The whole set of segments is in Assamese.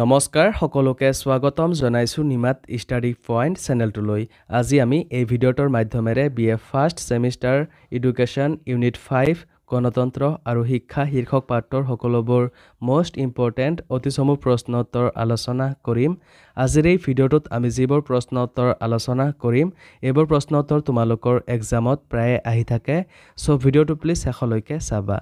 নমস্কাৰ সকলোকে স্বাগতম জনাইছো নিমাত ষ্টাডি পইণ্ট চেনেলটোলৈ। আজি আমি এই ভিডিঅ'টোৰ মাধ্যমেৰে BA first semester education unit 5 গণতন্ত্ৰ আৰু শিক্ষা শীৰ্ষক পাঠৰ সকলোবোৰ মোষ্ট ইম্পৰ্টেণ্ট অতিসমূহ প্ৰশ্ন উত্তৰ আলোচনা কৰিম। আজিৰ এই ভিডিঅ'টোত আমি যিবোৰ প্ৰশ্ন উত্তৰ আলোচনা কৰিম এইবোৰ প্ৰশ্ন উত্তৰ তোমালোকৰ এক্সামত প্ৰায় আহি থাকে। সো ভিডিঅ'টো প্লিজ শেষলৈকে চাবা।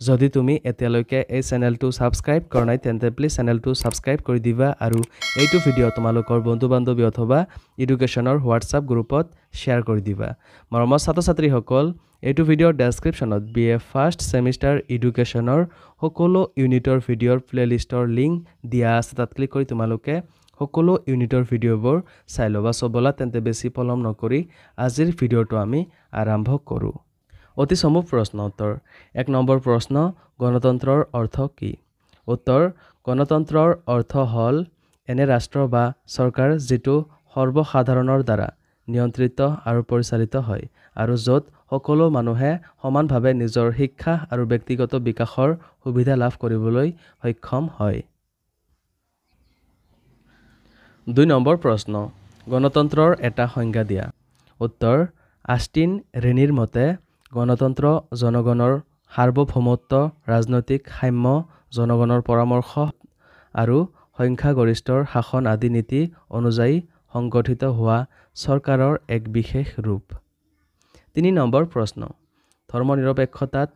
যদি তুমি এতিয়ালৈকে এই চেনেলটো সাবস্ক্ৰাইব কৰা নাই তেন্তে প্লিজ চেনেলটো সাবস্ক্ৰাইব কৰি দিবা আৰু এইটো ভিডিঅ' তোমালোকৰ বন্ধু-বান্ধৱী অথবা এডুকেশ্যনৰ হোৱাটছআপ গ্ৰুপত শ্বেয়াৰ কৰি দিবা। মৰমৰ ছাত্ৰ-ছাত্ৰীসকল, এইটো ভিডিঅ'ৰ ডেছক্ৰিপশ্যনত BA ফাৰ্ষ্ট ছেমিষ্টাৰ এডুকেশ্যনৰ সকলো ইউনিটৰ ভিডিঅ'ৰ প্লেলিষ্টৰ লিংক দিয়া আছে। তাত ক্লিক কৰি তোমালোকে সকলো ইউনিটৰ ভিডিঅ'বোৰ চাই ল'বা। বলা তেন্তে বেছি পলম নকৰি আজিৰ ভিডিঅ'টো আমি আৰম্ভ কৰোঁ। অতিসমূহ প্ৰশ্ন উত্তৰ। 1 নম্বৰ প্ৰশ্ন, গণতন্ত্ৰৰ অৰ্থ কি? উত্তৰ, গণতন্ত্ৰৰ অৰ্থ হ'ল এনে ৰাষ্ট্ৰ বা চৰকাৰ যিটো সৰ্বসাধাৰণৰ দ্বাৰা নিয়ন্ত্ৰিত আৰু পৰিচালিত হয় আৰু য'ত সকলো মানুহে সমানভাৱে নিজৰ শিক্ষা আৰু ব্যক্তিগত বিকাশৰ সুবিধা লাভ কৰিবলৈ সক্ষম হয়। 2 নম্বৰ প্ৰশ্ন, গণতন্ত্ৰৰ এটা সংজ্ঞা দিয়া। উত্তৰ, আষ্টিন ৰেনিৰ মতে গণতন্ত্ৰ জনগণৰ সাৰ্বভৌমত্ব, ৰাজনৈতিক সাম্য, জনগণৰ পৰামৰ্শ আৰু সংখ্যাগৰিষ্ঠৰ শাসন আদি নীতি অনুযায়ী সংগঠিত হোৱা চৰকাৰৰ এক বিশেষ ৰূপ। 3 নম্বৰ প্ৰশ্ন, ধৰ্মনিৰপেক্ষতাত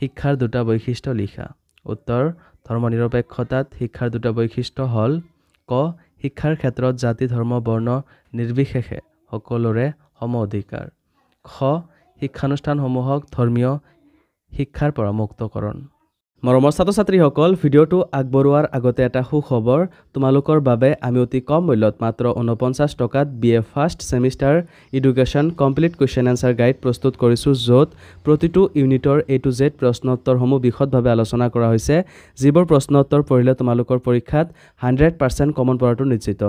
শিক্ষাৰ দুটা বৈশিষ্ট্য লিখা। উত্তৰ, ধৰ্মনিৰপেক্ষতাত শিক্ষাৰ দুটা বৈশিষ্ট্য হ'ল ক, শিক্ষাৰ ক্ষেত্ৰত জাতি ধৰ্ম বৰ্ণ নিৰ্বিশেষে সকলোৰে সম অধিকাৰ। খ, শিক্ষানুষ্ঠানসমূহক ধৰ্মীয় শিক্ষাৰ পৰা মুক্তকৰণ। মৰমৰ ছাত্ৰ-ছাত্ৰীসকল, ভিডিঅ'টো আগবঢ়োৱাৰ আগতে এটা সুখবৰ তোমালোকৰ বাবে আমি অতি কম মূল্যত মাত্ৰ 49 টকাত BA first semester education complete question answer guide প্ৰস্তুত কৰিছোঁ, য'ত প্ৰতিটো ইউনিটৰ A to Z প্ৰশ্ন উত্তৰসমূহ বিশদভাৱে আলোচনা কৰা হৈছে। যিবোৰ প্ৰশ্ন উত্তৰ পঢ়িলে তোমালোকৰ পৰীক্ষাত 100% কমন পৰাটো নিশ্চিত।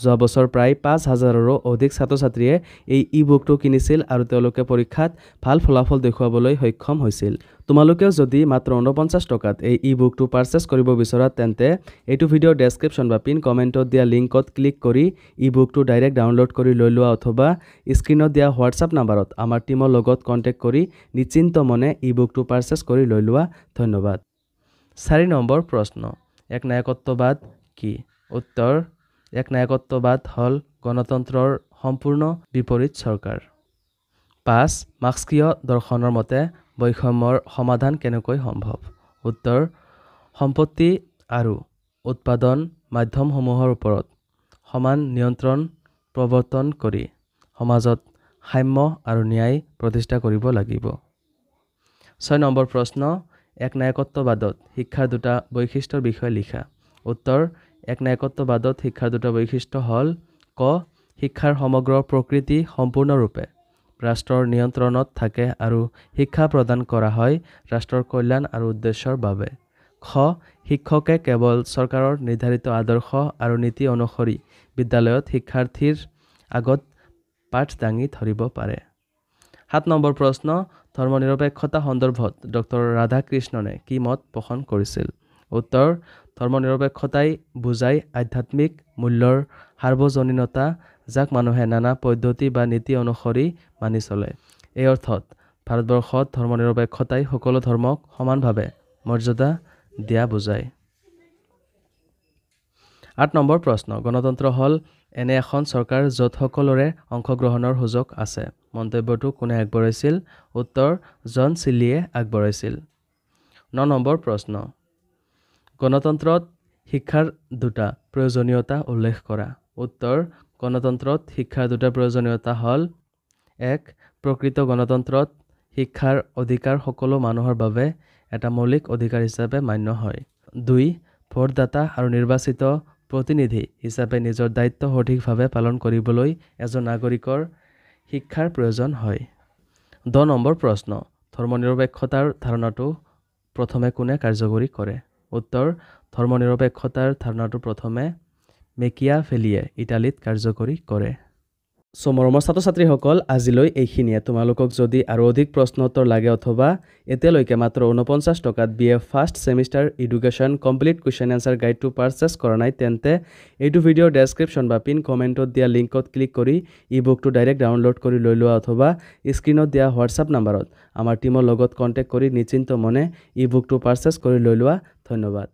যোৱা বছৰ প্ৰায় 5000ৰো অধিক ছাত্ৰ-ছাত্ৰীয়ে এই ই-বুকটো কিনিছিল আৰু তেওঁলোকে পৰীক্ষাত ভাল ফলাফল দেখুৱাবলৈ সক্ষম হৈছিল। তোমালোকেও যদি মাত্ৰ 49 টকাত এই ই-বুকটো পাৰচেছ কৰিব বিচৰা তেন্তে এইটো ভিডিঅ'ৰ ডেছক্ৰিপশ্যন বা পিন কমেণ্টত দিয়া লিংকত ক্লিক কৰি ই-বুকটো ডাইৰেক্ট ডাউনলোড কৰি লৈ লোৱা অথবা স্ক্ৰীনত দিয়া হোৱাটছআপ নাম্বাৰত আমাৰ টীমৰ লগত কণ্টেক্ট কৰি নিশ্চিন্ত মনে ই-বুকটো পাৰচেছ কৰি লৈ লোৱা। ধন্যবাদ। 4 নম্বৰ প্ৰশ্ন, একনায়কত্ববাদ কি? উত্তৰ, একনায়কত্ববাদ হ'ল গণতন্ত্ৰৰ সম্পূৰ্ণ বিপৰীত চৰকাৰ। 5, মাৰ্ক্সীয় দৰ্শনৰ মতে বৈষম্যৰ সমাধান কেনেকৈ সম্ভৱ? উত্তৰ, সম্পত্তি আৰু উৎপাদন মাধ্যমসমূহৰ ওপৰত সমান নিয়ন্ত্ৰণ প্ৰৱৰ্তন কৰি সমাজত সাম্য আৰু ন্যায় প্ৰতিষ্ঠা কৰিব লাগিব। 6 নম্বৰ প্ৰশ্ন, একনায়কত্ববাদত শিক্ষাৰ দুটা বৈশিষ্ট্যৰ বিষয়ে লিখা। উত্তৰ, একনায়কত্ববাদত শিক্ষাৰ দুটা বৈশিষ্ট্য হ'ল ক, শিক্ষাৰ সমগ্ৰ প্ৰকৃতি সম্পূৰ্ণৰূপে ৰাষ্ট্ৰৰ নিয়ন্ত্ৰণত থাকে আৰু শিক্ষা প্ৰদান কৰা হয় ৰাষ্ট্ৰৰ কল্যাণ আৰু উদ্দেশ্যৰ বাবে। খ, শিক্ষকে কেৱল চৰকাৰৰ নিৰ্ধাৰিত আদৰ্শ আৰু নীতি অনুসৰি বিদ্যালয়ত শিক্ষাৰ্থীৰ আগত পাঠ দাঙি ধৰিব পাৰে। 7 নম্বৰ প্ৰশ্ন, ধৰ্মনিৰপেক্ষতা সন্দৰ্ভত ডক্টৰ ৰাধাকৃষ্ণনে কি মত পোষণ কৰিছিল? উত্তৰ, ধৰ্মনিৰপেক্ষতাই বুজায় আধ্যাত্মিক মূল্যৰ সাৰ্বজনীনতা যাক মানুহে নানা পদ্ধতি বা নীতি অনুসৰি মানি চলে। এই অৰ্থত ভাৰতবৰ্ষত ধৰ্মনিৰপেক্ষতাই সকলো ধৰ্মক সমানভাৱে মৰ্যাদা দিয়া বুজায়। 8 নম্বৰ প্ৰশ্ন, গণতন্ত্ৰ হ'ল এনে এখন চৰকাৰ য'ত সকলোৰে অংশগ্ৰহণৰ সুযোগ আছে। মন্তব্যটো কোনে আগবঢ়াইছিল? উত্তৰ, জন চিলিয়ে আগবঢ়াইছিল। 9 নম্বৰ প্ৰশ্ন, গণতন্ত্ৰত শিক্ষাৰ দুটা প্ৰয়োজনীয়তা উল্লেখ কৰা। উত্তৰ, গণতন্ত্ৰত শিক্ষাৰ দুটা প্ৰয়োজনীয়তা হ'ল 1, প্ৰকৃত গণতন্ত্ৰত শিক্ষাৰ অধিকাৰ সকলো মানুহৰ বাবে এটা মৌলিক অধিকাৰ হিচাপে মান্য হয়। 2, ভোটদাতা আৰু নিৰ্বাচিত প্ৰতিনিধি হিচাপে নিজৰ দায়িত্ব সঠিকভাৱে পালন কৰিবলৈ এজন নাগৰিকৰ শিক্ষাৰ প্ৰয়োজন হয়। 10 নম্বৰ প্ৰশ্ন, ধৰ্মনিৰপেক্ষতাৰ ধাৰণাটো প্ৰথমে কোনে কাৰ্যকৰী কৰে? উত্তৰ, ধৰ্মনিৰপেক্ষতাৰ ধাৰণাটো প্ৰথমে মেকিয়াভেলিয়ে ইটালীত কাৰ্যকৰী কৰে। সো মৰমৰ ছাত্ৰ ছাত্ৰীসকল আজিলৈ এইখিনিয়ে তোমালোকক যদি আৰু অধিক প্ৰশ্ন উত্তৰ লাগে অথবা এতিয়ালৈকে মাত্ৰ 49 টকাত BA first semester education complete question answer গাইডটো পাৰচেছ কৰা নাই তেন্তে এইটো ভিডিঅ'ৰ ডেছক্ৰিপশ্যন বা পিন কমেণ্টত দিয়া লিংকত ক্লিক কৰি ই বুকটো ডাইৰেক্ট ডাউনলোড কৰি লৈ লোৱা অথবা স্ক্ৰীনত দিয়া হোৱাটছআপ নাম্বাৰত আমাৰ টীমৰ লগত কণ্টেক্ট কৰি নিশ্চিন্ত মনে ই বুকটো পাৰচেছ কৰি লৈ লোৱা ধন্যবাদ